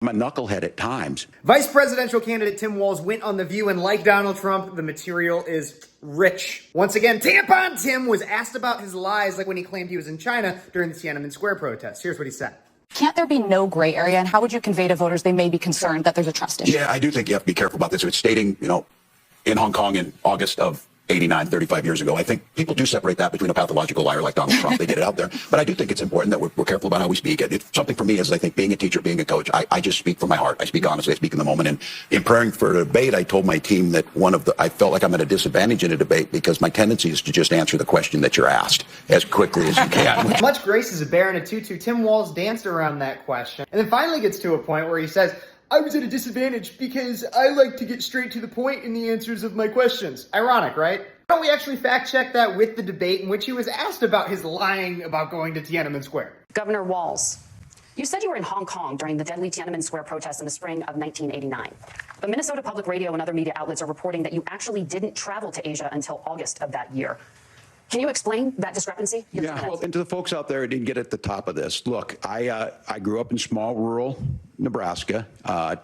I'm a knucklehead at times. Vice presidential candidate Tim Walz went on The View, and like Donald Trump, the material is rich. Once again, Tampon Tim was asked about his lies, like when he claimed he was in China during the Tiananmen Square protests. Here's what he said. Can't there be no gray area? And how would you convey to voters they may be concerned that there's a trust issue? Yeah, I do think you have to be careful about this. It's stating, in Hong Kong in August of 89, 35 years ago. I think people do separate that between a pathological liar like Donald Trump. They get it out there. But I do think it's important that we're careful about how we speak. It's something for me is I think being a teacher, being a coach, I just speak from my heart. I speak honestly. I speak in the moment. And in preparing for a debate, I told my team that I felt like I'm at a disadvantage in a debate because my tendency is to just answer the question that you're asked as quickly as you can. Much grace is a bear in a tutu. Tim Walz danced around that question and then finally gets to a point where he says, I was at a disadvantage because I like to get straight to the point in the answers of my questions. Ironic, right? Why don't we actually fact check that with the debate in which he was asked about his lying about going to Tiananmen Square? Governor Walz, you said you were in Hong Kong during the deadly Tiananmen Square protests in the spring of 1989. But Minnesota Public Radio and other media outlets are reporting that you actually didn't travel to Asia until August of that year. Can you explain that discrepancy? Yeah, well, and to the folks out there who didn't get at the top of this, look, I grew up in small rural Nebraska,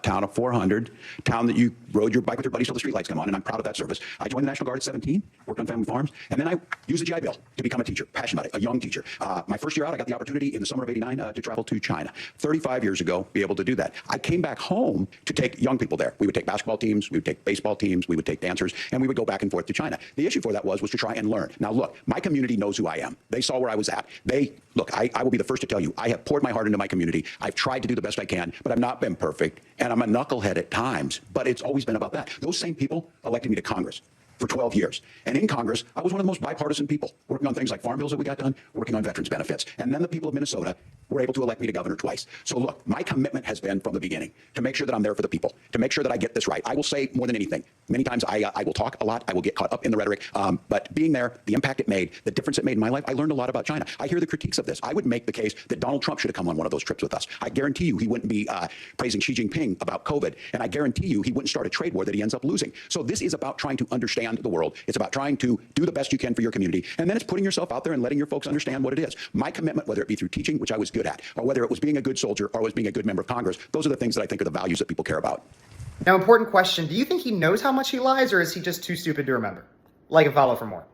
town of 400, town that you rode your bike with your buddies till the streetlights come on, and I'm proud of that service. I joined the National Guard at 17, worked on family farms, and then I used the GI Bill to become a teacher, passionate about it, a young teacher. My first year out, I got the opportunity in the summer of 89 to travel to China. 35 years ago, be able to do that. I came back home to take young people there. We would take basketball teams, we would take baseball teams, we would take dancers, and we would go back and forth to China. The issue for that was to try and learn. Now, look, my community knows who I am. They saw where I was at. I will be the first to tell you, I have poured my heart into my community. I've tried to do the best I can, but I've not been perfect. And I'm a knucklehead at times, but it's always been about that. Those same people elected me to Congress for 12 years. And in Congress, I was one of the most bipartisan people, working on things like farm bills that we got done, working on veterans benefits. And then the people of Minnesota were able to elect me to governor twice. So look, my commitment has been from the beginning to make sure that I'm there for the people, to make sure that I get this right. I will say more than anything. Many times I will talk a lot. I will get caught up in the rhetoric. But being there, the impact it made, the difference it made in my life, I learned a lot about China. I hear the critiques of this. I would make the case that Donald Trump should have come on one of those trips with us. I guarantee you he wouldn't be praising Xi Jinping about COVID. And I guarantee you he wouldn't start a trade war that he ends up losing. So this is about trying to understand the world. It's about trying to do the best you can for your community. And then it's putting yourself out there and letting your folks understand what it is. My commitment, whether it be through teaching, which I was good at, or whether it was being a good soldier or was being a good member of Congress, those are the things that I think are the values that people care about. Now, important question. Do you think he knows how much he lies, or is he just too stupid to remember? Like and follow for more.